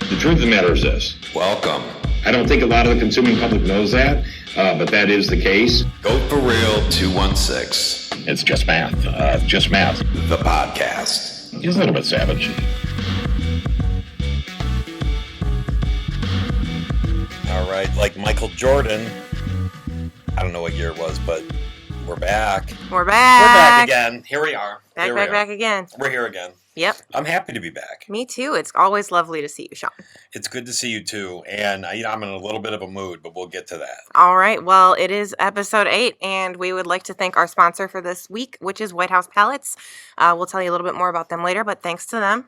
The truth of the matter is this. Welcome. I don't think a lot of the consuming public knows that, but that is the case. goatforreal216. It's just math. Just math. The podcast. He's a little bit savage. All right, like Michael Jordan. I don't know what year it was, but we're back. We're back again. Here we are. Back again. We're here again. Yep. I'm happy to be back. Me too. It's always lovely to see you, Shawn. It's good to see you too. And I'm in a little bit of a mood, but we'll get to that. All right. Well, it is episode 8, and we would like to thank our sponsor for this week, which is White House Pallets. We'll tell you a little bit more about them later, but thanks to them.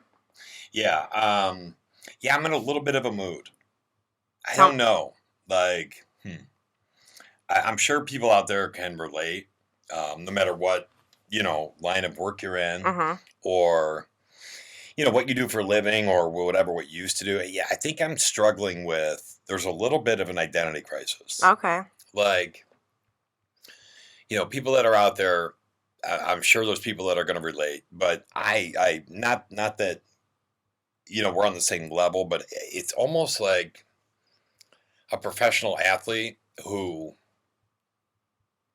Yeah. I'm in a little bit of a mood. I don't know. I'm sure people out there can relate, no matter what, line of work you're in, or what you do for a living, or whatever, what you used to do. Yeah, I think I'm struggling with, there's a little bit of an identity crisis. Okay. People that are out there, I'm sure there's people that are going to relate, but I not that, we're on the same level, but it's almost like a professional athlete who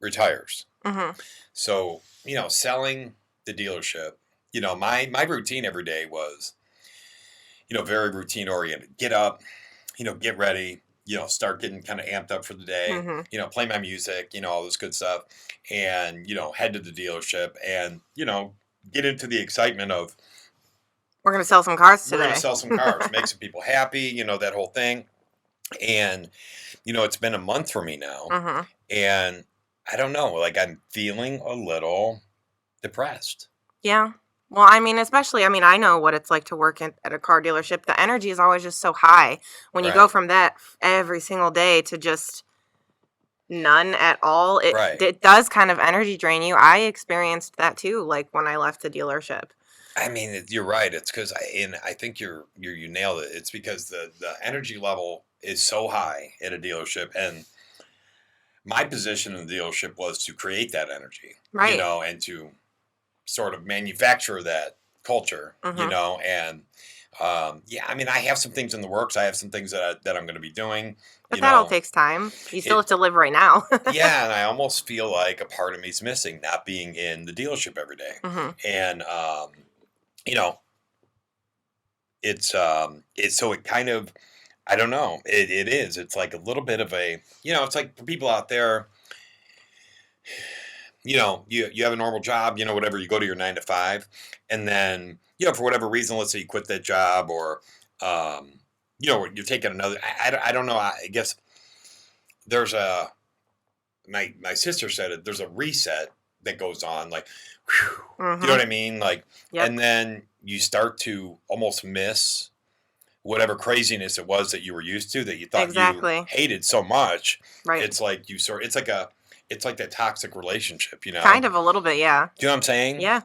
retires. So, selling the dealership, my routine every day was, very routine oriented. Get up, get ready, start getting kind of amped up for the day, play my music, all this good stuff, and, head to the dealership and, get into the excitement of, we're going to sell some cars today. We're going to sell some cars, make some people happy, that whole thing. And, it's been a month for me now. And I don't know, I'm feeling a little depressed. Yeah. Well, especially, I know what it's like to work at a car dealership. The energy is always just so high. When you go from that every single day to just none at all, it does kind of energy drain you. I experienced that too, when I left the dealership. You're right. It's because I think you nailed it. It's because the energy level is so high at a dealership, and my position in the dealership was to create that energy, and to sort of manufacture that culture, and I have some things in the works. I have some things that I'm going to be doing. But that all takes time. You still have to live right now. Yeah, and I almost feel like a part of me's missing, not being in the dealership every day. And it's so it kind of, I don't know. It is. It's like a little bit of a, it's like for people out there, you have a normal job, whatever, you go to your 9 to 5, and then, for whatever reason, let's say you quit that job, or, you're taking another, I don't know. I guess there's my sister said it, there's a reset that goes on, whew, you know what I mean? And then you start to almost miss whatever craziness it was that you were used to, that you thought you hated so much. Right. It's like it's like that toxic relationship, Kind of a little bit, yeah. Do you know what I'm saying? Yeah.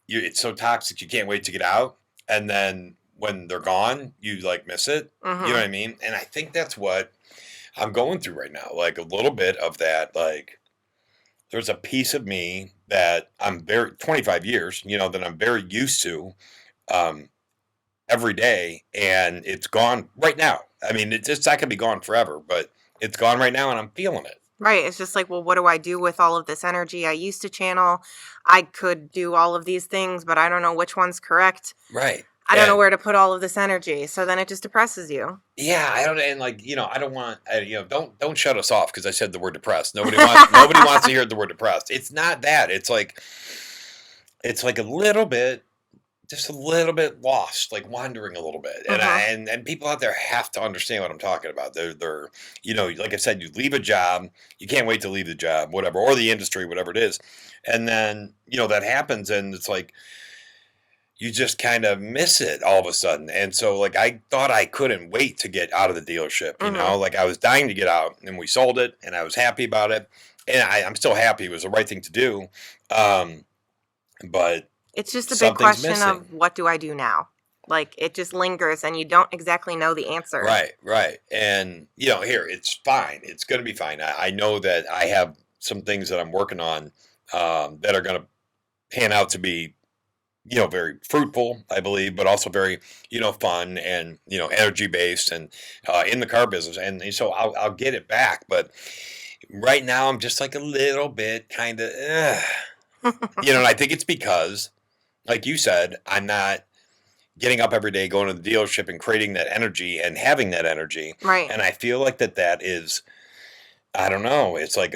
It's so toxic, you can't wait to get out. And then when they're gone, you miss it. You know what I mean? And I think that's what I'm going through right now. A little bit of that, there's a piece of me that I'm 25 years, that I'm very used to, every day, and it's gone right now. It's not gonna be gone forever, but it's gone right now, and I'm feeling it. Right. It's just well, what do I do with all of this energy I used to channel? I could do all of these things, but I don't know which one's correct. Right. I don't know where to put all of this energy. So then it just depresses you. Yeah, I don't, and I don't want, don't shut us off because I said the word depressed. Nobody wants to hear the word depressed. It's not that. It's a little bit, just a little bit lost, wandering a little bit. And people out there have to understand what I'm talking about. They're like I said, you leave a job, you can't wait to leave the job, whatever, or the industry, whatever it is. And then, that happens, and it's you just kind of miss it all of a sudden. And so I thought I couldn't wait to get out of the dealership, I was dying to get out, and we sold it, and I was happy about it. And I'm still happy. It was the right thing to do. But it's just a big question of what do I do now? It just lingers, and you don't exactly know the answer. Right. And, here, it's fine. It's going to be fine. I know that I have some things that I'm working on that are going to pan out to be very fruitful, I believe, but also very, fun and, energy based and in the car business. And so I'll get it back. But right now I'm just like a little bit kind of, and I think it's because, like you said, I'm not getting up every day, going to the dealership and creating that energy and having that energy. Right. And I feel like that is, I don't know, it's like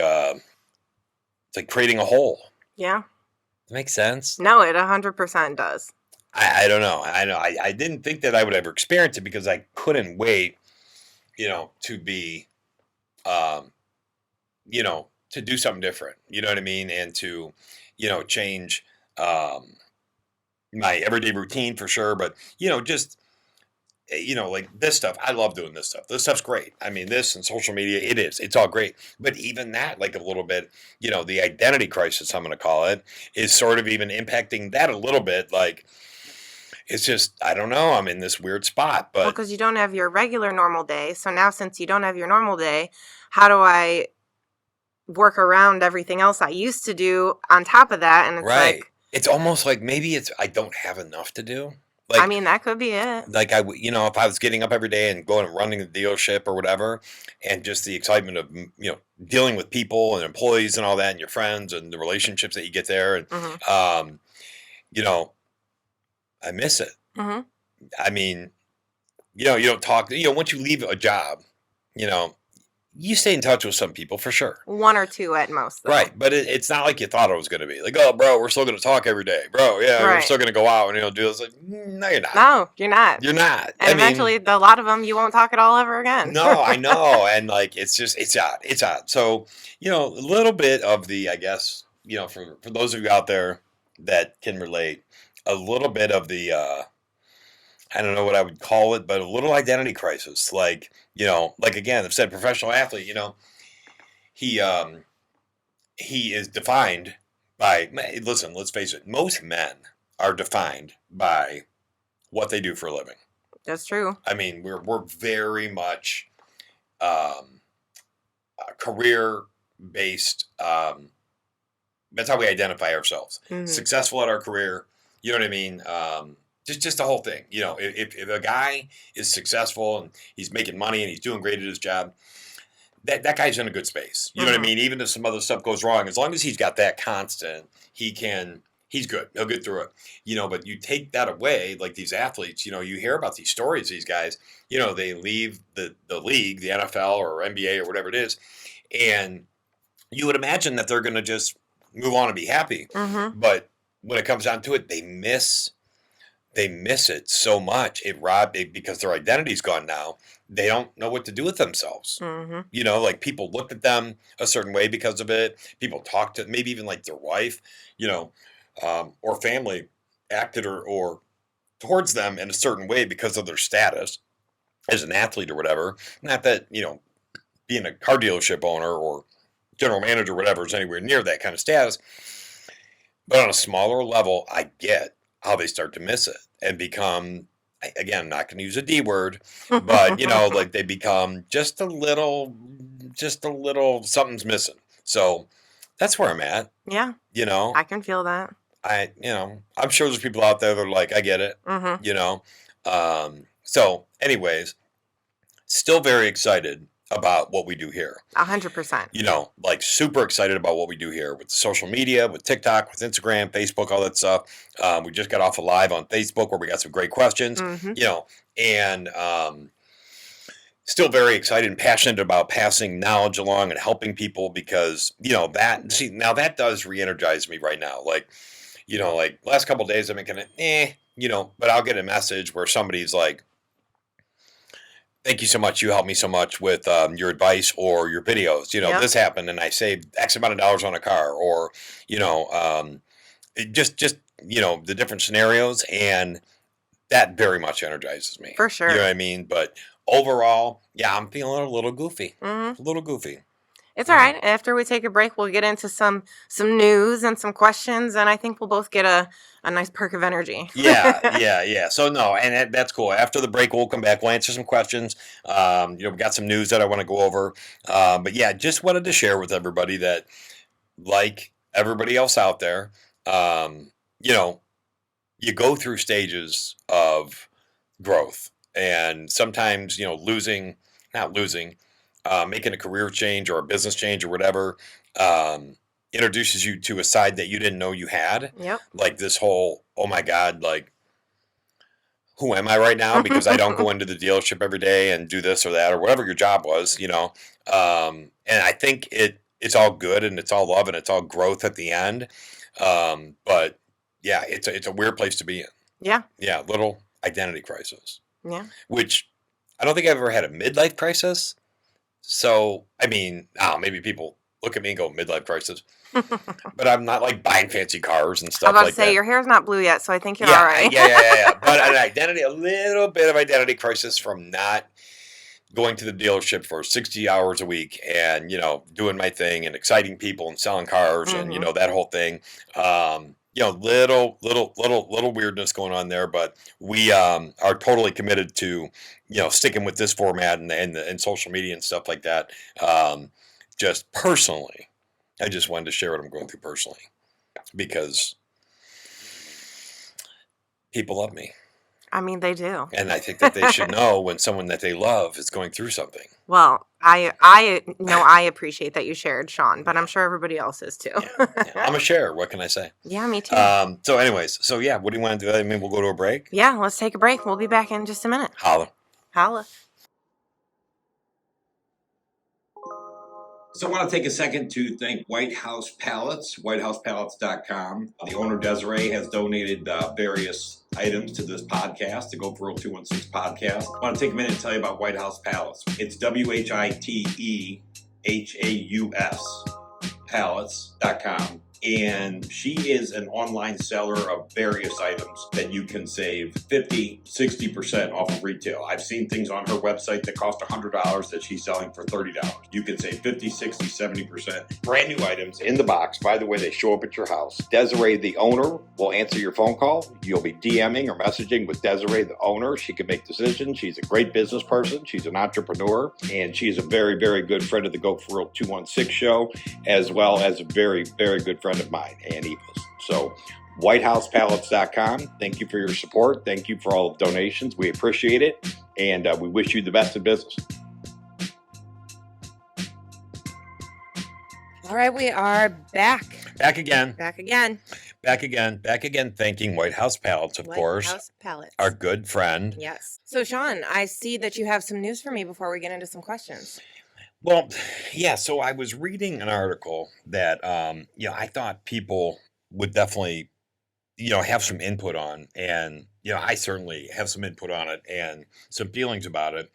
creating a hole. Yeah. Does that make sense? No, it 100% does. I don't know. I didn't think that I would ever experience it because I couldn't wait, to be, to do something different. You know what I mean? And to, change my everyday routine for sure. But, just, like this stuff. I love doing this stuff. This stuff's great. I mean, this and social media, it's all great. But even that, like a little bit, the identity crisis, I'm going to call it, is sort of even impacting that a little bit. Like, it's just, I don't know. I'm in this weird spot, but because you don't have your regular normal day. So now, since you don't have your normal day, how do I work around everything else I used to do on top of that? And it's right. like, It's almost like maybe I don't have enough to do. I mean, that could be it. Like if I was getting up every day and going and running the dealership or whatever, and just the excitement of, dealing with people and employees and all that and your friends and the relationships that you get there. And, I miss it. Mm-hmm. I mean, you don't talk, once you leave a job, you stay in touch with some people for sure. One or two at most, though. Right. But it's not like you thought it was going to be. Like, oh, bro, we're still going to talk every day. Bro, yeah, we're still going to go out and, do this. Like, no, you're not. No, you're not. You're not. And eventually, a lot of them, you won't talk at all ever again. No, I know. And, like, it's odd. It's odd. So, a little bit of the, I guess, for those of you out there that can relate, a little bit of the, I don't know what I would call it, but a little identity crisis. Like, like again, I've said professional athlete, he is defined by, listen, let's face it, most men are defined by what they do for a living. That's true. I mean, we're very much career based. That's how we identify ourselves. Mm-hmm. Successful at our career. You know what I mean? Just the whole thing. If a guy is successful and he's making money and he's doing great at his job, that guy's in a good space. You know what I mean? Even if some other stuff goes wrong, as long as he's got that constant, he's good. He'll get through it. But you take that away, like these athletes, you hear about these stories, these guys, they leave the league, the NFL or NBA or whatever it is, and you would imagine that they're going to just move on and be happy. Mm-hmm. But when it comes down to it, they miss it so much. Because their identity's gone now. They don't know what to do with themselves. Mm-hmm. Like people look at them a certain way because of it. People talk to maybe even like their wife, or family acted or towards them in a certain way because of their status as an athlete or whatever. Not that, being a car dealership owner or general manager or whatever is anywhere near that kind of status. But on a smaller level, I get how they start to miss it and become, again, I'm not going to use a D word, but, like they become just a little something's missing. So that's where I'm at. Yeah. I can feel that. I'm sure there's people out there that are like, I get it, Mm-hmm. So anyways, still very excited about what we do here. 100%. Like super excited about what we do here with social media, with TikTok, with Instagram, Facebook, all that stuff. We just got off a live on Facebook where we got some great questions, Mm-hmm. And still very excited and passionate about passing knowledge along and helping people because, now that does re-energize me right now. Like, like last couple of days I've been kind of, but I'll get a message where somebody's like, thank you so much. You helped me so much with your advice or your videos. Yep. This happened and I saved X amount of dollars on a car or, just the different scenarios. And that very much energizes me. For sure. You know what I mean? But overall, yeah, I'm feeling a little goofy. Mm-hmm. A little goofy. It's all right. After we take a break, we'll get into some news and some questions, and I think we'll both get a nice perk of energy. Yeah. So no, and that's cool. After the break, we'll come back. We'll answer some questions. We got some news that I want to go over. But yeah, just wanted to share with everybody that, like everybody else out there, you go through stages of growth, and sometimes, not losing, making a career change or a business change or whatever, introduces you to a side that you didn't know you had. Yep. Like this whole, oh my God, like, who am I right now? Because I don't go into the dealership every day and do this or that or whatever your job was, and I think it's all good and it's all love and it's all growth at the end. But yeah, it's a weird place to be in. Yeah. Yeah, little identity crisis. Yeah. Which I don't think I've ever had a midlife crisis. So, I mean, maybe people look at me and go, midlife crisis. But I'm not like buying fancy cars and I stuff was about like to say, that. your hair's not blue yet, so I think you're Yeah, all right. yeah. But a little bit of identity crisis from not going to the dealership for 60 hours a week and, doing my thing and exciting people and selling cars and, that whole thing. Little weirdness going on there, but we are totally committed to, sticking with this format and social media and stuff like that. Just personally, I just wanted to share what I'm going through personally because people love me. I mean, they do. And I think that they should know when someone that they love is going through something. Well, I know I appreciate that you shared, Shawn, but I'm sure everybody else is too. Yeah. I'm a sharer. What can I say? Yeah, me too. So anyways, what do you want to do? I mean, we'll go to a break. Yeah, let's take a break. We'll be back in just a minute. Holla. Holla. So I want to take a second to thank White House Pallets, whitehousepallets.com. The owner, Desiree, has donated various items to this podcast, the goatforreal216 podcast. I want to take a minute to tell you about White House Pallets. It's WHITEHAUS pallets.com. And she is an online seller of various items that you can save 50, 60% off of retail. I've seen things on her website that cost $100 that she's selling for $30. You can save 50, 60, 70%. Brand new items in the box. By the way, they show up at your house. Desiree, the owner, will answer your phone call. You'll be DMing or messaging with Desiree, the owner. She can make decisions. She's a great business person. She's an entrepreneur. And she's a very, very good friend of the Goat for Real 216 show, as well as a very, very good friend of mine and Eva's. So whitehousepallets.com. Thank you for your support. Thank you for all the donations. We appreciate it. And we wish you the best in business. All right, we are back. Back again. Thanking White House Pallets, of course. White House Pallets. Our good friend. Yes. So, Shawn, I see that you have some news for me before we get into some questions. Well, yeah, so I was reading an article that, I thought people would definitely, have some input on. And, I certainly have some input on it and some feelings about it.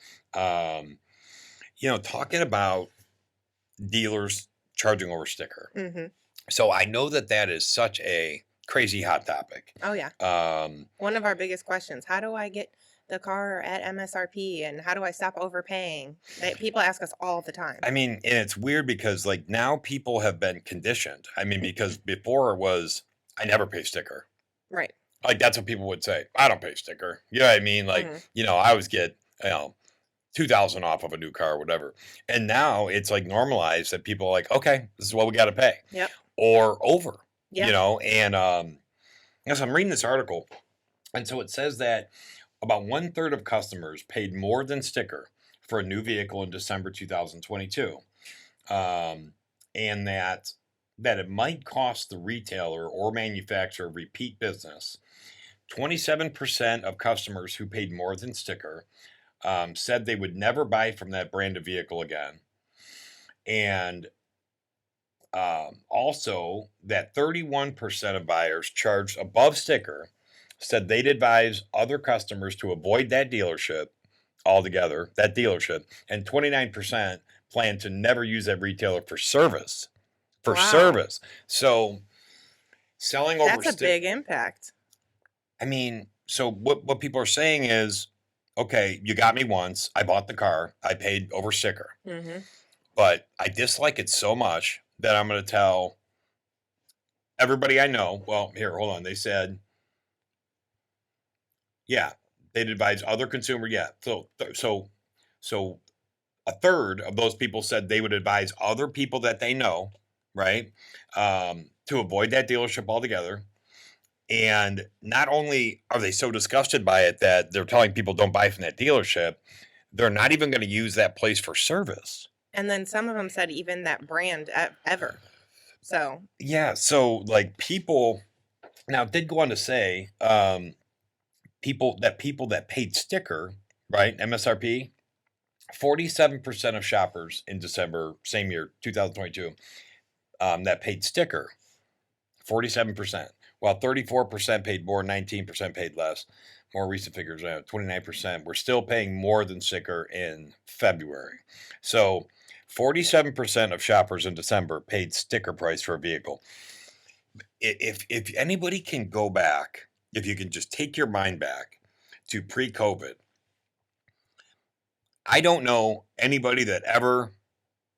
Talking about dealers charging over sticker. Mm-hmm. So I know that is such a crazy hot topic. Oh, yeah. One of our biggest questions, how do I get the car at MSRP and how do I stop overpaying? People ask us all the time. I mean, and it's weird because like now people have been conditioned. I mean, because before it was, I never pay sticker. Right. Like that's what people would say. I don't pay sticker. You know what I mean? Like, I always get, $2,000 off of a new car or whatever. And now it's like normalized that people are like, okay, this is what we got to pay. Yep. Or over, Yeah. and as I'm reading this article, and so it says that about 1/3 of customers paid more than sticker for a new vehicle in December 2022, and that it might cost the retailer or manufacturer repeat business. 27% of customers who paid more than sticker said they would never buy from that brand of vehicle again, and also that 31% of buyers charged above sticker said they'd advise other customers to avoid that dealership altogether, and 29% plan to never use that retailer for service. Service. So selling over That's a big impact. I mean, so what people are saying is, okay, you got me once, I bought the car, I paid over sticker, but I dislike it so much that I'm going to tell everybody I know. Well, here, hold on. They said, they'd advise other consumers. Yeah. So a third of those people said they would advise other people that they know, right, to avoid that dealership altogether. And not only are they so disgusted by it that they're telling people don't buy from that dealership, they're not even going to use that place for service. And then some of them said even that brand ever. So Yeah, so like people now it did go on to say people that paid sticker, right? MSRP, 47% of shoppers in December, same year, 2022, that paid sticker, 47%, while 34% paid more, 19% paid less. More recent figures, 29%. We're still paying more than sticker in February. So 47% of shoppers in December paid sticker price for a vehicle. If anybody can go back, if you can just take your mind back to pre-COVID, I don't know anybody that ever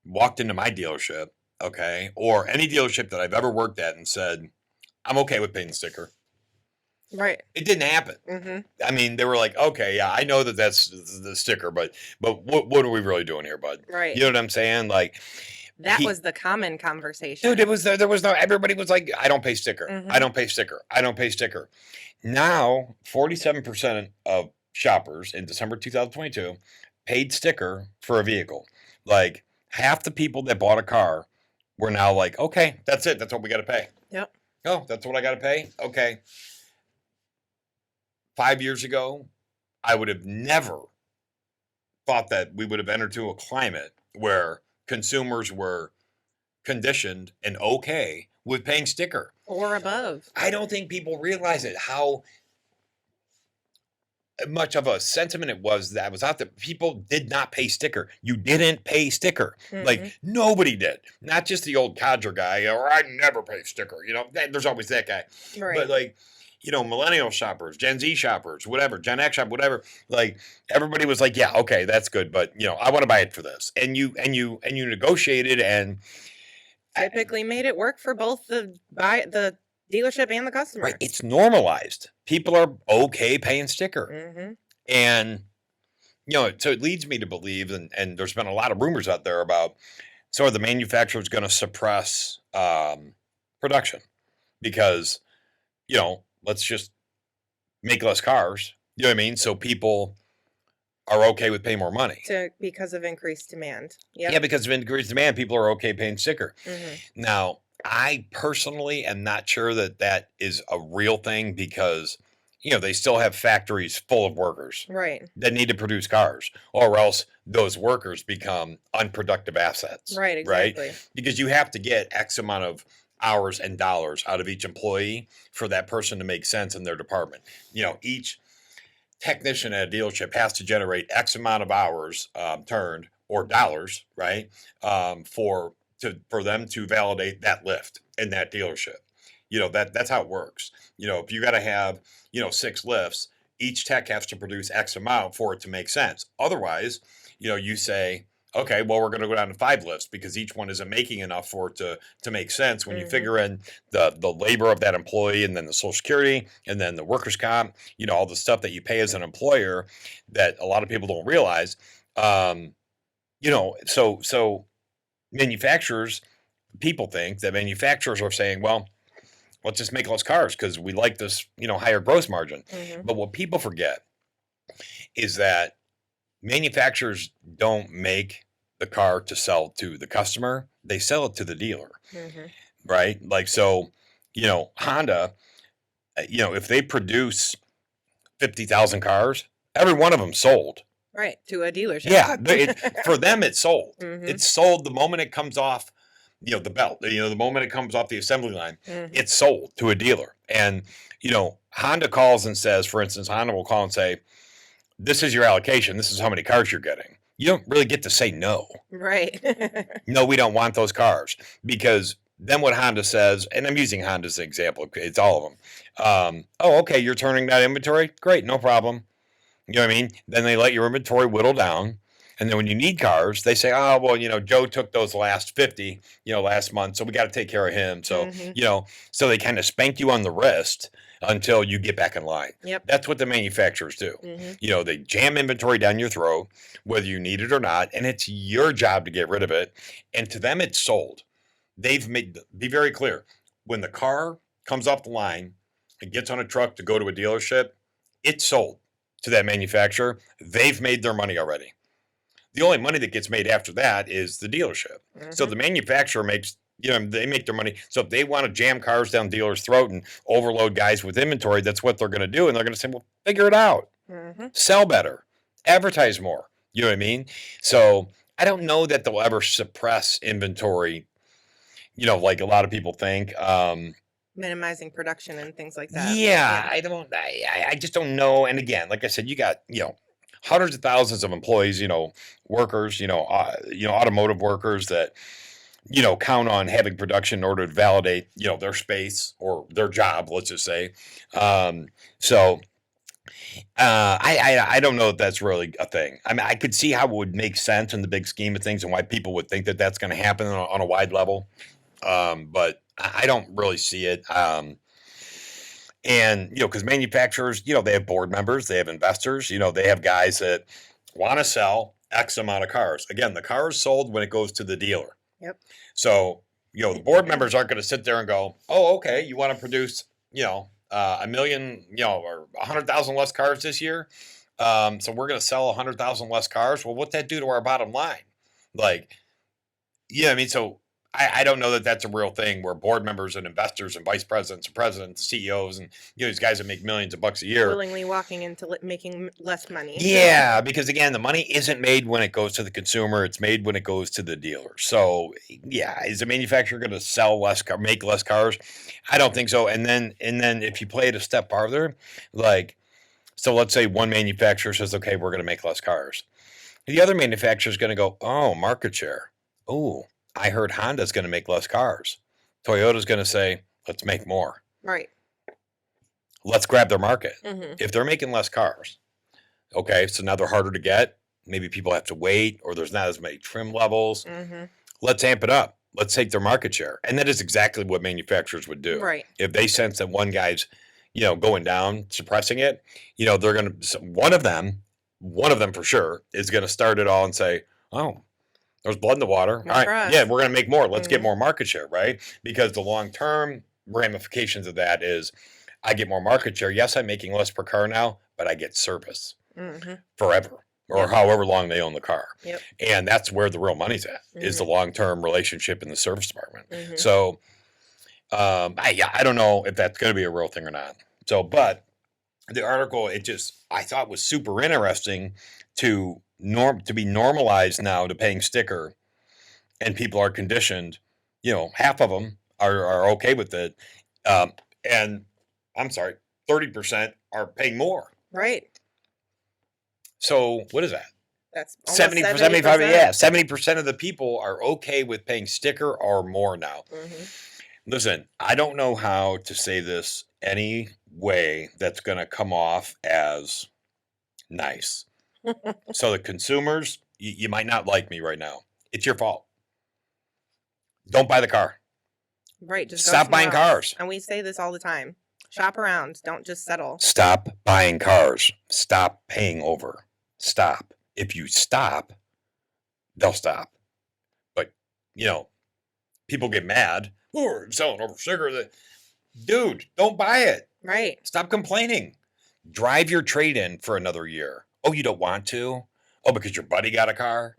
walked into my dealership, okay, or any dealership that I've ever worked at and said, I'm okay with paying the sticker. right. It didn't happen. Mm-hmm. I mean, they were like, okay, yeah, I know that that's the sticker, but what are we really doing here, bud? Right. You know what I'm saying? Like That was the common conversation. dude, there was no, everybody was like, I don't pay sticker. Mhm. I don't pay sticker. I don't pay sticker. Now, 47% of shoppers in December 2022 paid sticker for a vehicle. Like half the people that bought a car were now like, okay, that's it. That's what we got to pay. Yep. Oh, that's what I got to pay? Okay. 5 years ago, I would have never thought that we would have entered into a climate where consumers were conditioned and okay with paying sticker Or above. I don't think people realize it how much of a sentiment it was that was out there. People did not pay sticker. You didn't pay sticker. Mm-hmm. Like nobody did. Not just the old codger guy or I never pay sticker. You know, there's always that guy. Right. But like, you know, millennial shoppers, Gen Z shoppers, whatever, Gen X shop, whatever. Like everybody was like, yeah, okay, that's good, but you know, I want to buy it for this. And you negotiated and typically made it work for both the dealership and the customer. right, it's normalized. People are okay paying sticker. Mm-hmm. And, you know, so it leads me to believe, and there's been a lot of rumors out there about, so are the manufacturers going to suppress production? Because, you know, let's just make less cars. You know what I mean? So people are okay with paying more money. Because of increased demand. Yep. Yeah, because of increased demand, people are okay paying sticker. Mm-hmm. Now, I personally am not sure that that is a real thing because, you know, they still have factories full of workers Right. that need to produce cars, or else those workers become unproductive assets. Right. Exactly. Right? Because you have to get X amount of hours and dollars out of each employee for that person to make sense in their department. You know, each technician at a dealership has to generate X amount of hours turned or dollars, right? For them to validate that lift in that dealership. You know, that's how it works. You know, if you got to have, you know, 6 lifts, each tech has to produce X amount for it to make sense. Otherwise, you know, you say, okay, well, we're going to go down to 5 lifts because each one isn't making enough for it to make sense when you figure in the labor of that employee and then the Social Security and then the workers' comp, you know, all the stuff that you pay as an employer that a lot of people don't realize. You know, so manufacturers, people think that manufacturers are saying, well, let's just make less cars because we like this, you know, higher gross margin. Mm-hmm. But what people forget is that manufacturers don't make the car to sell to the customer. They sell it to the dealer, right? Like, so, you know, Honda, you know, if they produce 50,000 cars, every one of them sold. Right. To a dealership. Yeah. For them, it's sold. Mm-hmm. It's sold the moment it comes off, you know, the belt, you know, the moment it comes off the assembly line, Mm-hmm. it's sold to a dealer. And, you know, Honda calls and says, for instance, Honda will call and say, this is your allocation. This is how many cars you're getting. You don't really get to say no. Right. No, we don't want those cars. Because then what Honda says, and I'm using Honda as an example, it's all of them. Oh, okay, you're turning that inventory? Great, no problem. You know what I mean? Then they let your inventory whittle down. And then when you need cars, they say, oh, well, you know, Joe took those last 50, you know, last month. So we got to take care of him. So, you know, so they kind of spank you on the wrist until you get back in line. Yep. That's what the manufacturers do. You know, they jam inventory down your throat, whether you need it or not. And it's your job to get rid of it. And to them, it's sold. They've made, be very clear, when the car comes off the line, it gets on a truck to go to a dealership, it's sold to that manufacturer. They've made their money already. The only money that gets made after that is the dealership. So the manufacturer makes, they make their money. So if they want to jam cars down dealers' throat and overload guys with inventory, that's what they're going to do. And they're going to say, well, figure it out. Sell better. Advertise more. You know what I mean? So I don't know that they'll ever suppress inventory, like a lot of people think. Minimizing production and ththings like that. Yeah, I just don't know. And again, like I said, you got, hundreds of thousands of employees, workers, automotive workers that, count on having production in order to validate, their space or their job, let's just say. So I don't know if that's really a thing. I mean, I could see how it would make sense in the big scheme of things and why people would think that that's going to happen on a wide level. But I don't really see it. And, because manufacturers, they have board members, they have investors, they have guys that want to sell X amount of cars. Again, the car is sold when it goes to the dealer. Yep. So, the board members aren't going to sit there and go, oh, okay, you want to produce, a million, or 100,000 less cars this year. So we're going to sell 100,000 less cars. Well, what's that do to our bottom line? Like, I mean, so I don't know that that's a real thing where board members and investors and vice presidents and presidents, CEOs, and these guys that make millions of bucks a year willingly walking into making less money. Yeah, because again, the money isn't made when it goes to the consumer; it's made when it goes to the dealer. So, yeah, is the manufacturer going to sell less, make less cars? I don't think so. And then if you play it a step farther, so let's say one manufacturer says, "Okay, we're going to make less cars." The other manufacturer is going to go, "Oh, market share. Oh, I heard Honda's going to make less cars. Toyota's going to say, let's make more. Right. Let's grab their market." If they're making less cars, okay, so now they're harder to get. Maybe people have to wait, or there's not as many trim levels. Let's amp it up. Let's take their market share. And that is exactly what manufacturers would do. Right. If they sense that one guy's, going down, suppressing it, they're going to, one of them for sure is going to start it all and say, oh, there's blood in the water. All right. Yeah, we're going to make more. Let's get more market share, right? Because the long-term ramifications of that is I get more market share. Yes, I'm making less per car now, but I get service forever or however long they own the car. Yep. And that's where the real money's at, is the long-term relationship in the service department. So I don't know if that's going to be a real thing or not. So, but the article, I thought was super interesting to be normalized now to paying sticker, and people are conditioned, half of them are okay with it. And I'm sorry, 30% are paying more. Right. So what is that? That's 70%, 75%. Yeah. 70% of the people are okay with paying sticker or more now. Listen, I don't know how to say this any way that's going to come off as nice. So the consumers, you might not like me right now. It's your fault. Don't buy the car. Right. Just stop buying cars. And we say this all the time. Shop around. Don't just settle. Stop buying cars. Stop paying over. Stop. If you stop, they'll stop. But, people get mad. Oh, we're selling over sticker. Dude, don't buy it. Right. Stop complaining. Drive your trade-in for another year. Oh, you don't want to? Oh, because your buddy got a car?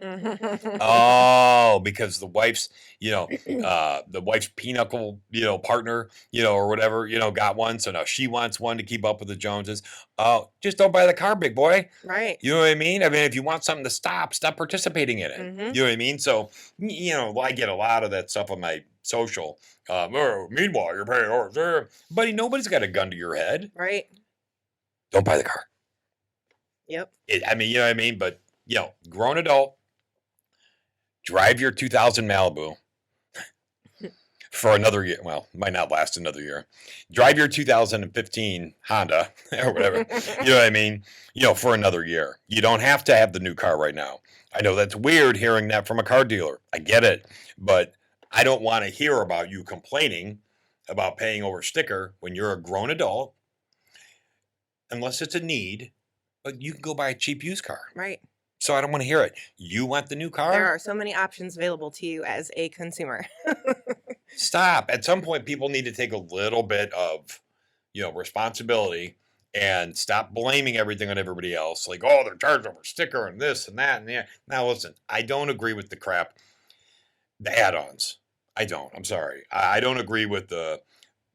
Oh, because the wife's, the wife's pinochle, partner, or whatever, got one. So now she wants one to keep up with the Joneses. Oh, just don't buy the car, big boy. Right. You know what I mean? I mean, if you want something to stop participating in it. You know what I mean? So, I get a lot of that stuff on my social. Meanwhile, you're paying over. Buddy, nobody's got a gun to your head. Right. Don't buy the car. Yep. You know what I mean? But, grown adult, drive your 2000 Malibu for another year. Well, might not last another year. Drive your 2015 Honda or whatever. You know what I mean? For another year. You don't have to have the new car right now. I know that's weird hearing that from a car dealer. I get it. But I don't want to hear about you complaining about paying over sticker when you're a grown adult, unless it's a need. But you can go buy a cheap used car. Right. So I don't want to hear it. You want the new car? There are so many options available to you as a consumer. Stop. At some point, people need to take a little bit of, responsibility and stop blaming everything on everybody else. Like, oh, they're charged over sticker and this and that and that. Now, listen, I don't agree with the crap, the add-ons. I don't. I'm sorry. I don't agree with the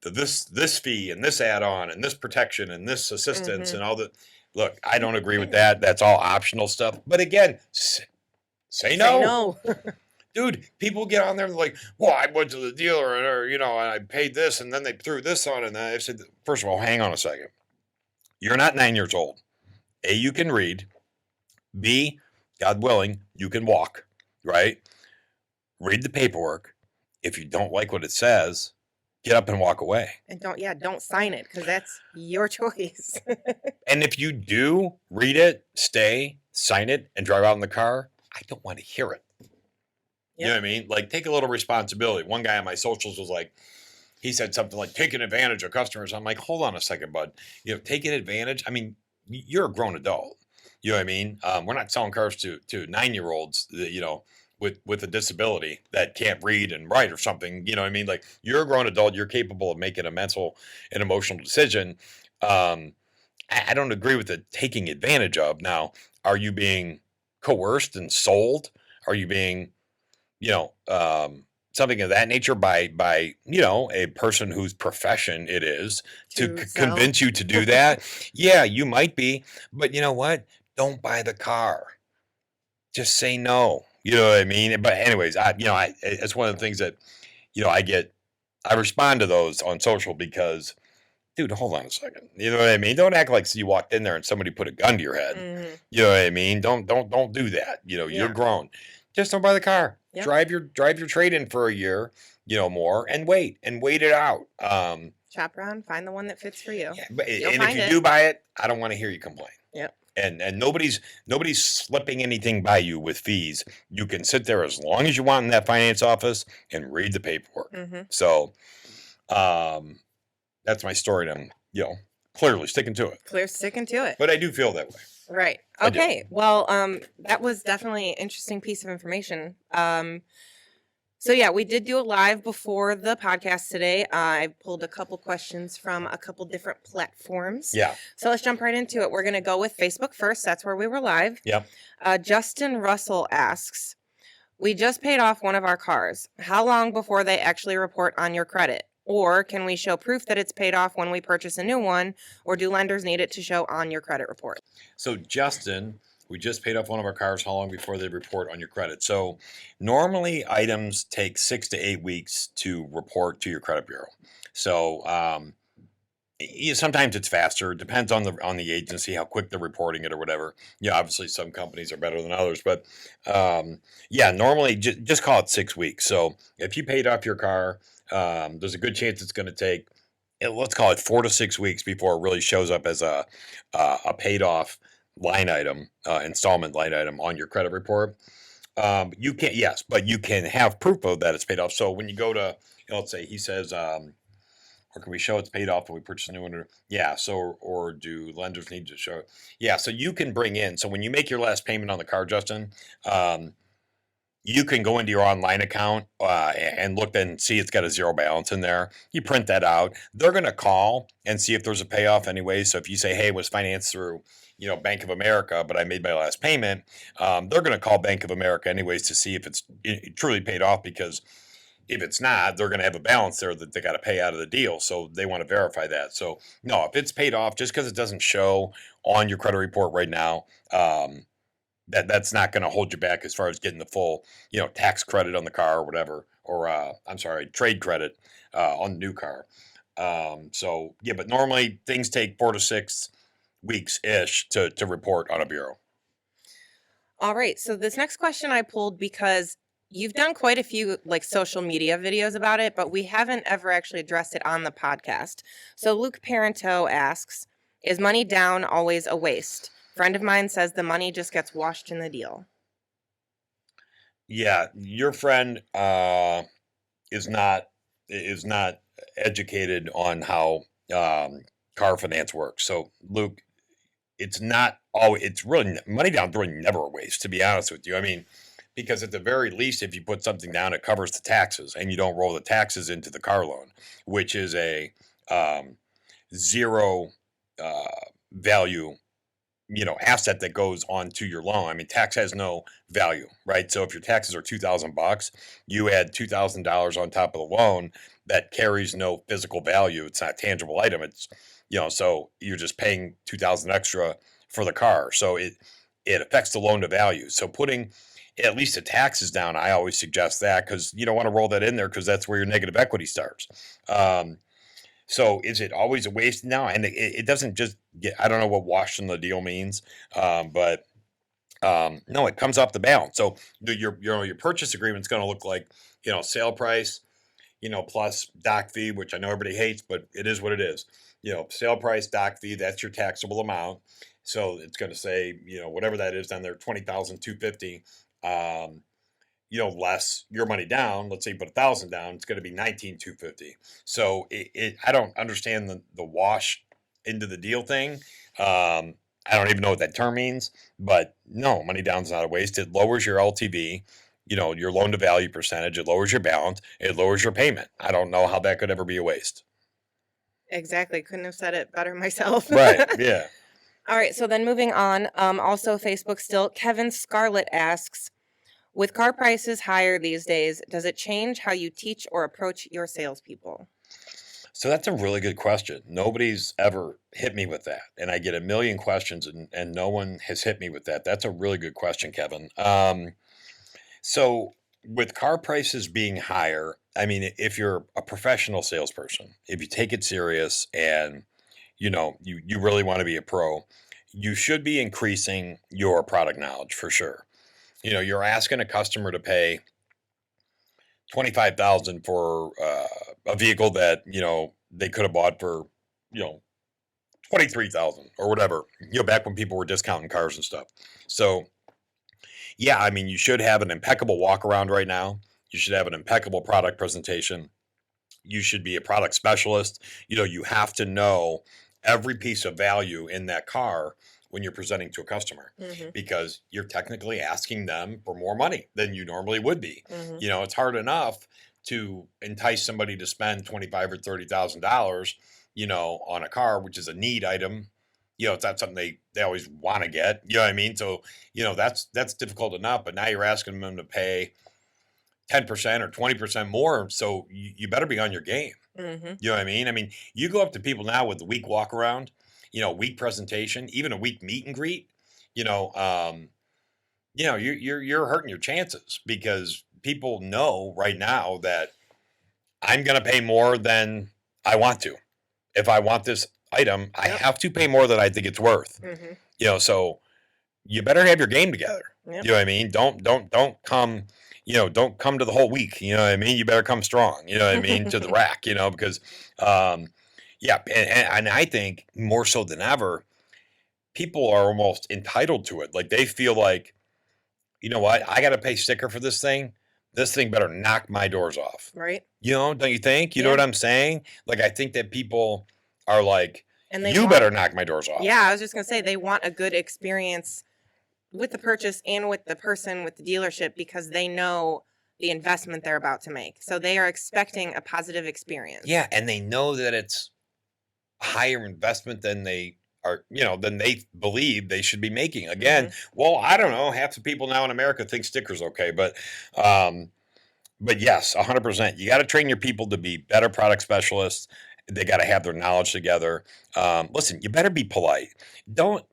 this fee and this add-on and this protection and this assistance and all that. Look, I don't agree with that. That's all optional stuff. But again, say no. Say no. Dude, people get on there and like, well, I went to the dealer and I paid this and then they threw this on and I said, first of all, hang on a second. You're not 9 years old. A, you can read. B, God willing, you can walk, right? Read the paperwork. If you don't like what it says, get up and walk away. And don't sign it because that's your choice. And if you do read it, stay, sign it, and drive out in the car, I don't want to hear it. Yep. You know what I mean? Like, take a little responsibility. One guy on my socials was like, he said something like, taking advantage of customers. I'm like, hold on a second, bud. Taking advantage. I mean, you're a grown adult. You know what I mean? We're not selling cars to 9-year-olds, with a disability that can't read and write or something. You know what I mean? Like, you're a grown adult. You're capable of making a mental and emotional decision. I don't agree with the taking advantage of. Now, are you being coerced and sold? Are you being, something of that nature by a person whose profession it is to convince you to do that? Yeah, you might be. But you know what? Don't buy the car. Just say no. You know what I mean? But anyways, it's one of the things that, I respond to those on social because, dude, hold on a second. You know what I mean? Don't act like you walked in there and somebody put a gun to your head. Mm-hmm. You know what I mean? Don't do that. You're grown. Just don't buy the car. Yep. Drive your trade in for a year, more and wait it out. Shop around, find the one that fits for you. Yeah, and if you do buy it, I don't want to hear you complain. Yep. And nobody's slipping anything by you with fees. You can sit there as long as you want in that finance office and read the paperwork. Mm-hmm. So, that's my story. And I'm, clearly sticking to it. But I do feel that way. Right. Okay. Well, that was definitely an interesting piece of information. So yeah, we did do a live before the podcast today. I pulled a couple questions from a couple different platforms. Yeah. So let's jump right into it. We're going to go with Facebook first. That's where we were live. Yep. Justin Russell asks, we just paid off one of our cars. How long before they actually report on your credit? Or can we show proof that it's paid off when we purchase a new one? Or do lenders need it to show on your credit report? So Justin, we just paid off one of our cars. How long before they report on your credit? So normally items take 6 to 8 weeks to report to your credit bureau. So sometimes it's faster. It depends on the agency, how quick they're reporting it or whatever. Obviously some companies are better than others, but normally just call it 6 weeks. So if you paid off your car, there's a good chance it's going to take, let's call it 4 to 6 weeks before it really shows up as a paid off line item, installment line item on your credit report. You can't, yes, but you can have proof of that it's paid off. So when you go to, let's say he says, or can we show it's paid off when we purchase a new one? Yeah. So, or do lenders need to show it? Yeah. So you can bring in, so when you make your last payment on the car, Justin, you can go into your online account and look and see it's got a zero balance in there. You print that out. They're going to call and see if there's a payoff anyway. So if you say, hey, it was financed through, Bank of America, but I made my last payment, they're going to call Bank of America anyways to see if it's truly paid off, because if it's not, they're going to have a balance there that they got to pay out of the deal. So they want to verify that. So no, if it's paid off, just because it doesn't show on your credit report right now, that's not going to hold you back as far as getting the full, tax credit on the car or whatever, or trade credit on the new car. But normally things take 4 to 6 weeks ish to report on a bureau. All right. So this next question I pulled because you've done quite a few social media videos about it, but we haven't ever actually addressed it on the podcast. So Luke Parento asks, is money down always a waste? Friend of mine says the money just gets washed in the deal. Yeah, your friend is not educated on how car finance works. So Luke, it's really money down, really never a waste, to be honest with you. I mean, because at the very least, if you put something down, it covers the taxes, and you don't roll the taxes into the car loan, which is zero value, asset that goes onto your loan. I mean, tax has no value, right? So if your taxes are $2,000, you add $2,000 on top of the loan that carries no physical value. It's not a tangible item. It's, so you're just paying 2,000 extra for the car. So it affects the loan to value. So putting at least the taxes down, I always suggest that, because you don't want to roll that in there, because that's where your negative equity starts. So is it always a waste now? And it doesn't just get, I don't know what wash in the deal means, but no, it comes off the balance. So your purchase agreement is going to look like, sale price, plus doc fee, which I know everybody hates, but it is what it is. Sale price, doc fee, that's your taxable amount. So it's going to say, whatever that is down there, 20,250. Less your money down. Let's say you put 1,000 down, it's going to be 19,250. So I don't understand the wash into the deal thing. I don't even know what that term means, but no, money down is not a waste. It lowers your LTV, your loan to value percentage. It lowers your balance. It lowers your payment. I don't know how that could ever be a waste. Exactly. Couldn't have said it better myself. Right. Yeah. All right. So then moving on, also Facebook still, Kevin Scarlett asks, with car prices higher these days, does it change how you teach or approach your salespeople? So that's a really good question. Nobody's ever hit me with that. And I get a million questions and no one has hit me with that. That's a really good question, Kevin. So with car prices being higher, I mean, if you're a professional salesperson, if you take it serious and, you really want to be a pro, you should be increasing your product knowledge for sure. You're asking a customer to pay $25,000 for a vehicle that they could have bought for $23,000 or whatever. Back when people were discounting cars and stuff. So yeah, I mean, you should have an impeccable walk around right now. You should have an impeccable product presentation. You should be a product specialist. You have to know every piece of value in that car when you're presenting to a customer, because you're technically asking them for more money than you normally would be. It's hard enough to entice somebody to spend $25,000 or $30,000, on a car, which is a need item. It's not something they always want to get. You know what I mean? So, that's difficult enough. But now you're asking them to pay 10% or 20% more. So you better be on your game. You know what I mean? I mean, you go up to people now with the week walk around, week presentation, even a week meet and greet, you're hurting your chances, because people know right now that I'm going to pay more than I want to. If I want this item, I have to pay more than I think it's worth. So you better have your game together. You know what I mean? Don't come, don't come to the whole week. You know what I mean? You better come strong, to the rack, because, yeah. And I think more so than ever, people are almost entitled to it. Like, they feel like, you know what? I got to pay sticker for this thing. This thing better knock my doors off. Right. Don't you think? You know what I'm saying? Like, I think that people are like, and better knock my doors off. Yeah, I was just going to say, they want a good experience with the purchase and with the person, with the dealership, because they know the investment they're about to make. So they are expecting a positive experience. Yeah, and they know that it's a higher investment than they are, than they believe they should be making. Again, well, I don't know. Half the people now in America think stickers okay, but yes, 100%. You got to train your people to be better product specialists. They got to have their knowledge together. Listen, you better be polite. Don't,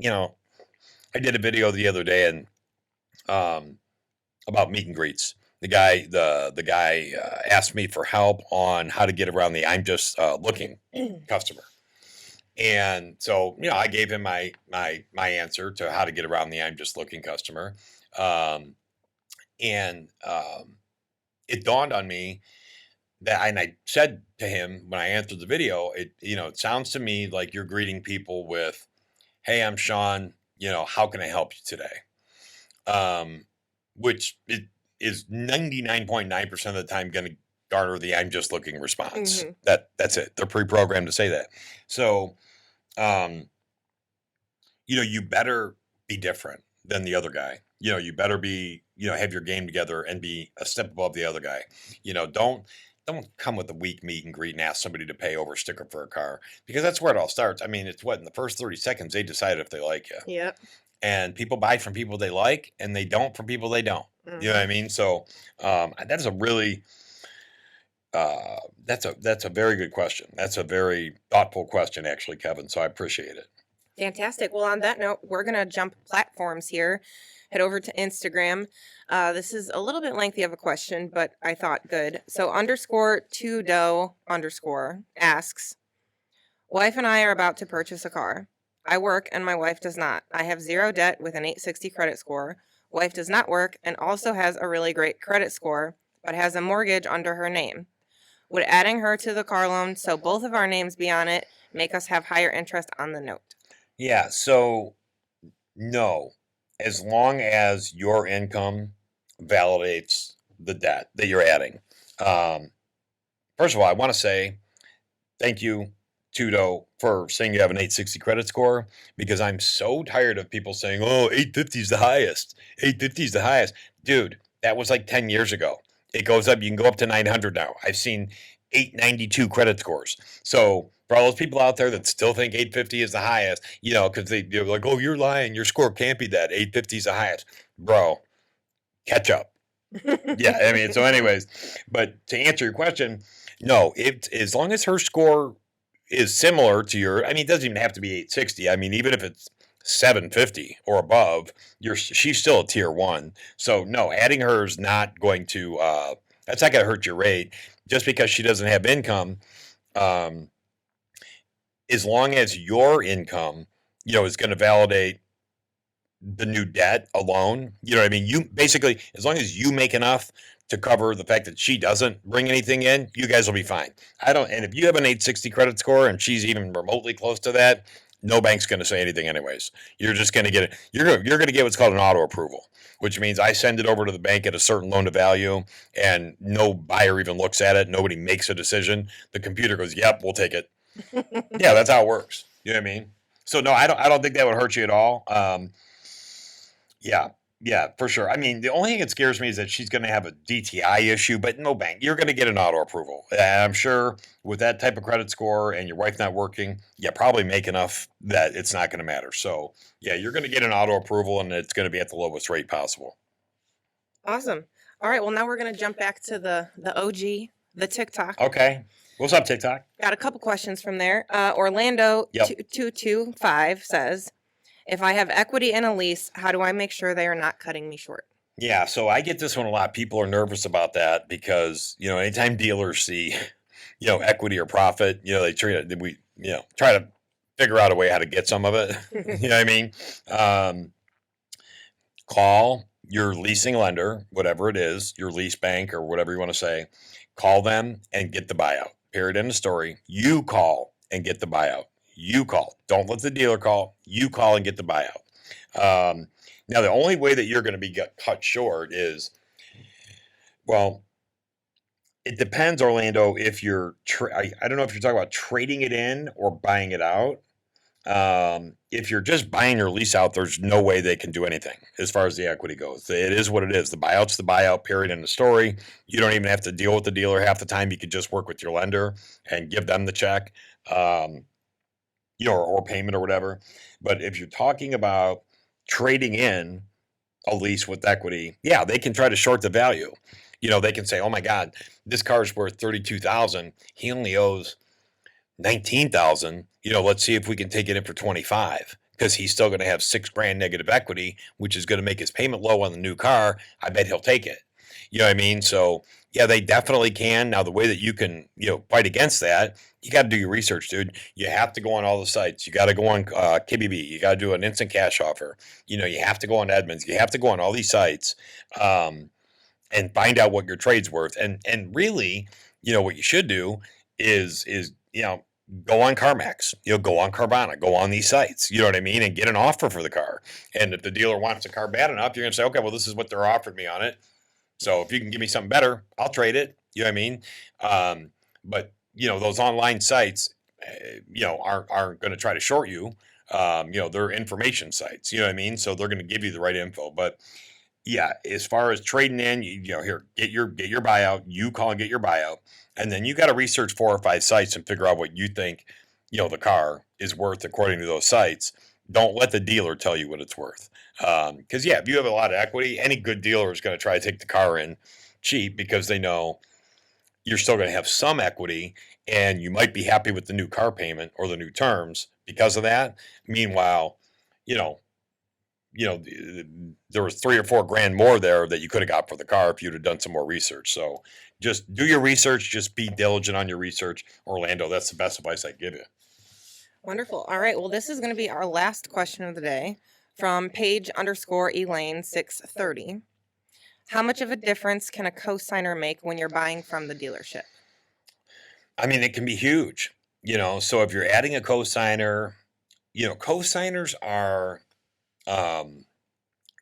I did a video the other day and about meet and greets. The guy asked me for help on how to get around the I'm just looking customer. And so, I gave him my answer to how to get around the I'm just looking customer. It dawned on me that, and I said to him when I answered the video, it sounds to me like you're greeting people with, "Hey, I'm Shawn, how can I help you today?" Which it is 99.9% of the time going to garner the I'm just looking response. That's it. They're pre-programmed to say that. So, you better be different than the other guy. You better be, have your game together and be a step above the other guy. Don't don't come with a weak meet and greet and ask somebody to pay over a sticker for a car, because that's where it all starts. I mean, it's what, in the first 30 seconds, they decide if they like you. Yep. And people buy from people they like, and they don't from people they don't. You know what I mean? So that's a really, that's a very good question. That's a very thoughtful question, actually, Kevin. So I appreciate it. Fantastic. Well, on that note, we're going to jump platforms here. Head over to Instagram. This is a little bit lengthy of a question, but I thought good. So _2do_ asks, wife and I are about to purchase a car. I work and my wife does not. I have zero debt with an 860 credit score. Wife does not work and also has a really great credit score, but has a mortgage under her name. Would adding her to the car loan, so both of our names be on it, make us have higher interest on the note? Yeah. So no, as long as your income validates the debt that you're adding. First of all, I want to say thank you, Tudo, for saying you have an 860 credit score, because I'm so tired of people saying, oh, 850 is the highest. 850 is the highest. Dude, that was like 10 years ago. It goes up. You can go up to 900 now. I've seen 892 credit scores. So for all those people out there that still think 850 is the highest, you know, because they're like, oh, you're lying. Your score can't be that. 850 is the highest. Bro, catch up. Yeah, I mean, so anyways, but to answer your question, no, as long as her score is similar to your, I mean, it doesn't even have to be 860. I mean, even if it's 750 or above, she's still a tier 1. So no, adding her is not going to, that's not going to hurt your rate just because she doesn't have income. As long as your income, you know, is going to validate the new debt alone, you know what I mean? You basically, as long as you make enough to cover the fact that she doesn't bring anything in, you guys will be fine. And if you have an 860 credit score and she's even remotely close to that, no bank's going to say anything anyways. You're just going to get it. You're going to get what's called an auto approval, which means I send it over to the bank at a certain loan to value and no buyer even looks at it. Nobody makes a decision. The computer goes, yep, we'll take it. Yeah, that's how it works. You know what I mean? So no, I don't think that would hurt you at all. Yeah, for sure. I mean, the only thing that scares me is that she's going to have a DTI issue, but no bank. You're going to get an auto approval. And I'm sure with that type of credit score and your wife not working, you probably make enough that it's not going to matter. So yeah, you're going to get an auto approval and it's going to be at the lowest rate possible. Awesome. All right. Well, now we're going to jump back to the OG, the TikTok. Okay. What's up, TikTok? Got a couple questions from there. Orlando 225 says, if I have equity in a lease, how do I make sure they are not cutting me short? Yeah, so I get this one a lot. People are nervous about that because, you know, anytime dealers see, you know, equity or profit, you know, they try to figure out a way how to get some of it. You know what I mean? Call your leasing lender, whatever it is, your lease bank or whatever you want to say, call them and get the buyout. Period. End of story. You call and get the buyout. You call. Don't let the dealer call. You call and get the buyout. Now, the only way that you're going to be cut short is, well, it depends, Orlando, if you're, I don't know if you're talking about trading it in or buying it out. If you're just buying your lease out, there's no way they can do anything as far as the equity goes. It is what it is. The buyout's the buyout, period, in the story. You don't even have to deal with the dealer half the time. You could just work with your lender and give them the check, you know, or payment or whatever. But if you're talking about trading in a lease with equity, yeah, they can try to short the value. You know, they can say, oh my God, this car's worth $32,000. He only owes $19,000. You know, let's see if we can take it in for $25,000 because he's still going to have $6,000 negative equity, which is going to make his payment low on the new car. I bet he'll take it. You know what I mean? So yeah, they definitely can. Now, the way that you can, you know, fight against that, you got to do your research, dude. You have to go on all the sites. You got to go on KBB. You got to do an instant cash offer. You know, you have to go on Edmunds. You have to go on all these sites and find out what your trade's worth. And really, you know, what you should do is you know, go on CarMax, you know, go on Carvana, go on these sites, you know what I mean, and get an offer for the car. And if the dealer wants the car bad enough, you're going to say, okay, well, this is what they're offering me on it. So if you can give me something better, I'll trade it. You know what I mean? But, you know, those online sites, you know, aren't going to try to short you. You know, they're information sites, you know what I mean? So they're going to give you the right info. But yeah, as far as trading in, here, get your buyout. You call and get your buyout, and then you got to research 4 or 5 sites and figure out what you think, the car is worth according to those sites. Don't let the dealer tell you what it's worth, because if you have a lot of equity, any good dealer is going to try to take the car in cheap because they know you're still going to have some equity, and you might be happy with the new car payment or the new terms because of that. Meanwhile, there was 3 or 4 grand more there that you could have got for the car if you'd have done some more research. So just do your research. Just be diligent on your research. Orlando, that's the best advice I give you. Wonderful. All right. Well, this is going to be our last question of the day from Paige_Elaine630. How much of a difference can a cosigner make when you're buying from the dealership? I mean, it can be huge, so if you're adding a cosigner, cosigners are,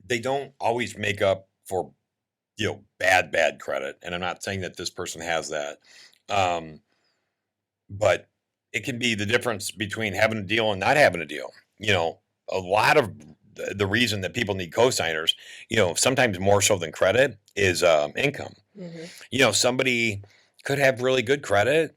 they don't always make up for, bad credit. And I'm not saying that this person has that. But it can be the difference between having a deal and not having a deal. A lot of the reason that people need cosigners, sometimes more so than credit, is income. Mm-hmm. Somebody could have really good credit,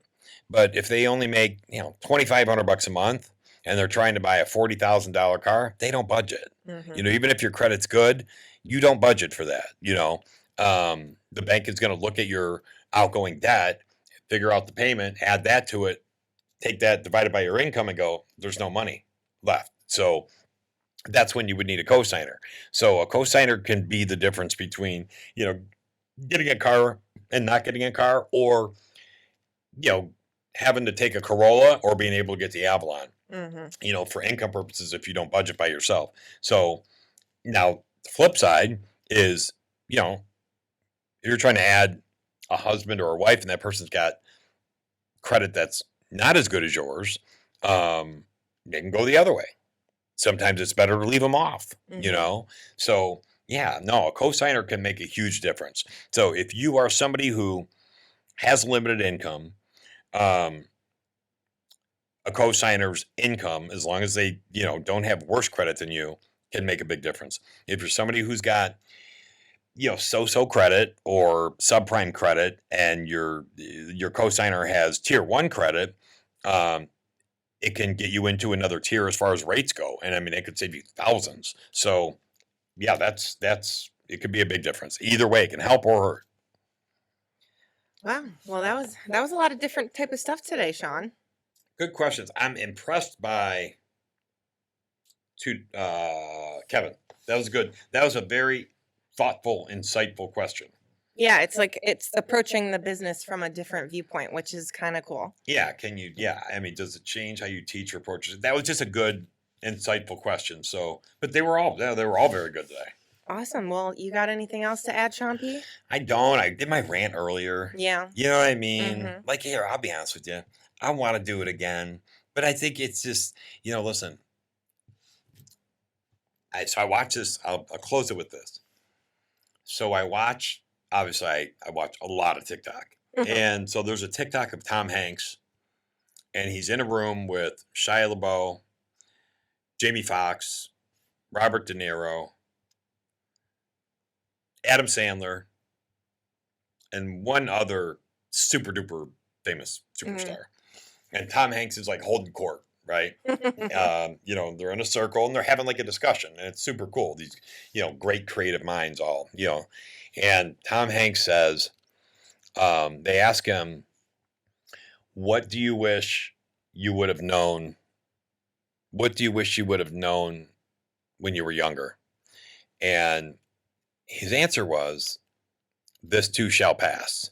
but if they only make, $2,500 a month and they're trying to buy a $40,000 car, they don't budget. Mm-hmm. Even if your credit's good, you don't budget for that. The bank is going to look at your outgoing debt, figure out the payment, add that to it, take that divided by your income and go, there's no money left. So that's when you would need a cosigner. So a cosigner can be the difference between, getting a car and not getting a car, or, having to take a Corolla or being able to get the Avalon, Mm-hmm. For income purposes if you don't budget by yourself. So now the flip side is, if you're trying to add a husband or a wife and that person's got credit that's not as good as yours, they can go the other way. Sometimes it's better to leave them off, Mhm. So a cosigner can make a huge difference. So if you are somebody who has limited income, a cosigner's income, as long as they, don't have worse credit than you, can make a big difference. If you're somebody who's got, so-so credit or subprime credit, and your cosigner has tier 1 credit, it can get you into another tier as far as rates go. And I mean, it could save you thousands. So that's it could be a big difference. Either way, it can help or hurt. Wow. Well, that was a lot of different type of stuff today, Shawn. Good questions. I'm impressed by Kevin. That was good. That was a very thoughtful, insightful question. Yeah, it's approaching the business from a different viewpoint, which is kind of cool. Yeah, I mean, does it change how you teach or approach it? That was just a good, insightful question. So, but they were all very good today. Awesome. Well, you got anything else to add, Shawn P? I don't. I did my rant earlier. Yeah. You know what I mean? Mhm. Like, here, I'll be honest with you. I want to do it again, but I think it's just, listen. So I watch this. I'll close it with this. So obviously, I watch a lot of TikTok. And so there's a TikTok of Tom Hanks, and he's in a room with Shia LaBeouf, Jamie Foxx, Robert De Niro, Adam Sandler, and one other super duper famous superstar. And Tom Hanks is like holding court, right? They're in a circle and they're having like a discussion, and it's super cool. These, great creative minds all, and Tom Hanks says, they ask him, what do you wish you would have known? What do you wish you would have known when you were younger? And his answer was, this too shall pass.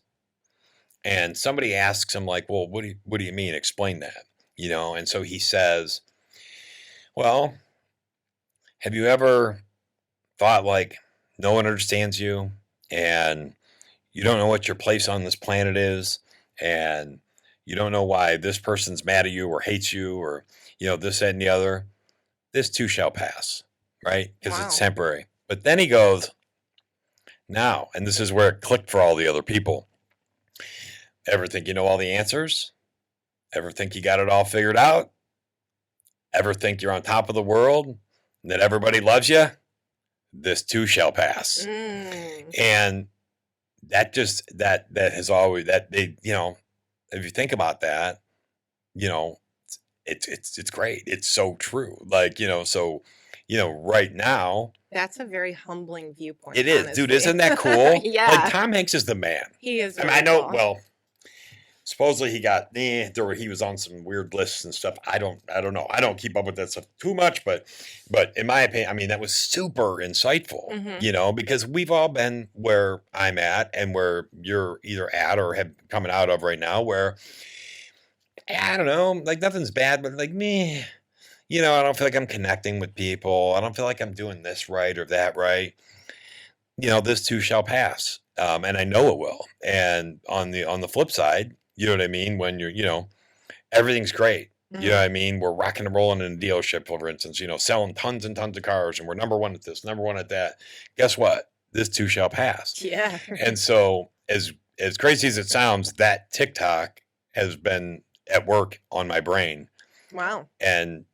And somebody asks him, like, well, what do you mean? Explain that, And so he says, well, have you ever thought like no one understands you, and you don't know what your place on this planet is, and you don't know why this person's mad at you or hates you, or, this, that, and the other? This too shall pass, right? Because it's temporary. But then he goes, now, and this is where it clicked for all the other people. Ever think you know all the answers? Ever think you got it all figured out? Ever think you're on top of the world and that everybody loves you? this too shall pass. And that has always, that they, if you think about that, it's great. It's so true. Like, so, right now. That's a very humbling viewpoint. It is, honestly. Dude. Isn't that cool? Yeah. Like, Tom Hanks is the man. He is. I mean, I know, cool. Well, supposedly he got, he was on some weird lists and stuff. I don't know. I don't keep up with that stuff too much, but in my opinion, I mean, that was super insightful, because we've all been where I'm at and where you're either at or have coming out of right now, where, I don't know, like nothing's bad, but like me, I don't feel like I'm connecting with people. I don't feel like I'm doing this right or that right. This too shall pass. And I know it will. And on the flip side, you know what I mean? When you're, everything's great. You know what I mean? We're rocking and rolling in a dealership, for instance, selling tons and tons of cars, and we're number one at this, number one at that. Guess what? This too shall pass. Yeah. And so as crazy as it sounds, that TikTok has been at work on my brain. Wow. And,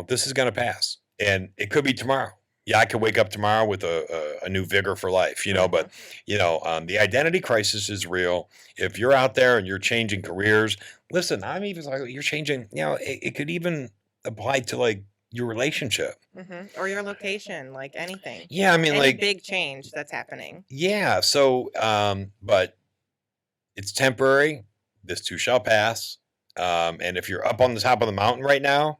this is going to pass. And it could be tomorrow. Yeah, I could wake up tomorrow with a new vigor for life, but, the identity crisis is real. If you're out there and you're changing careers, listen, I'm even like, you're changing, it could even apply to like your relationship. Or your location, like anything. Yeah, I mean, any like big change that's happening. Yeah. So, but it's temporary. This too shall pass. And if you're up on the top of the mountain right now,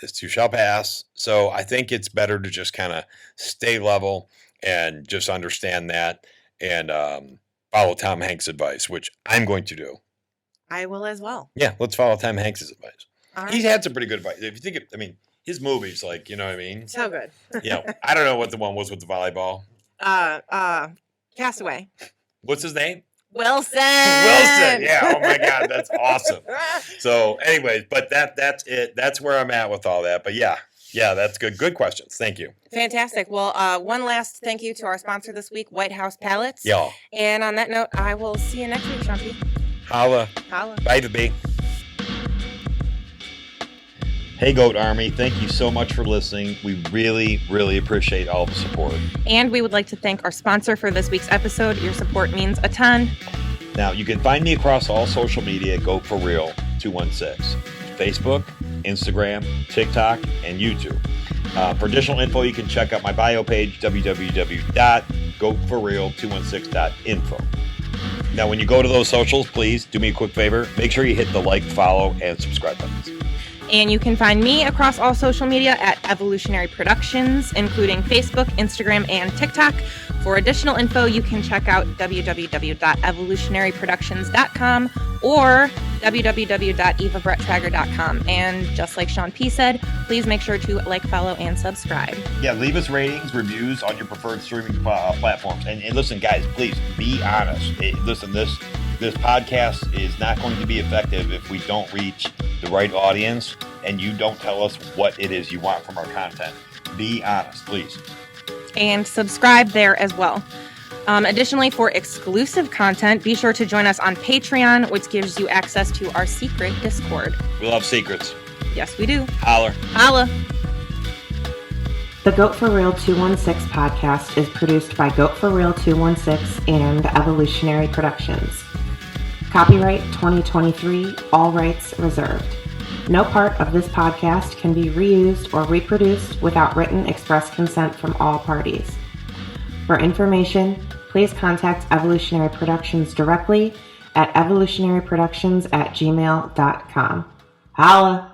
this too shall pass. So I think it's better to just kind of stay level and just understand that and follow Tom Hanks' advice, which I'm going to do. I will as well. Yeah, let's follow Tom Hanks' advice. All right. He's had some pretty good advice. If you think, his movies, like, you know what I mean? So good. I don't know what the one was with the volleyball. Castaway. What's his name? Wilson. Yeah. Oh my God, that's awesome. So, anyways, but that's it. That's where I'm at with all that. But yeah, that's good. Good questions. Thank you. Fantastic. Well, one last thank you to our sponsor this week, White House Pallets. Yeah. And on that note, I will see you next week, Shawn P. Holla. Bye, baby. Hey, Goat Army. Thank you so much for listening. We really, really appreciate all the support. And we would like to thank our sponsor for this week's episode. Your support means a ton. Now, you can find me across all social media at goatforreal216. Facebook, Instagram, TikTok, and YouTube. For additional info, you can check out my bio page, www.goatforreal216.info. Now, when you go to those socials, please do me a quick favor. Make sure you hit the like, follow, and subscribe buttons. And you can find me across all social media at Evolutionary Productions, including Facebook, Instagram, and TikTok. For additional info, you can check out www.evolutionaryproductions.com or www.evabrettrager.com. And just like Shawn P said, please make sure to like, follow, and subscribe. Yeah, leave us ratings, reviews on your preferred streaming platforms. And listen, guys, please be honest. Listen, this podcast is not going to be effective if we don't reach the right audience and you don't tell us what it is you want from our content. Be honest, please. And subscribe there as well. Additionally, for exclusive content, be sure to join us on Patreon, which gives you access to our secret Discord. We love secrets. Yes, we do. Holler. The Goat for Real 216 podcast is produced by Goat for Real 216 and Evolutionary Productions. Copyright 2023, all rights reserved. No part of this podcast can be reused or reproduced without written express consent from all parties. For information, please contact Evolutionary Productions directly at evolutionaryproductions@gmail.com. Holla!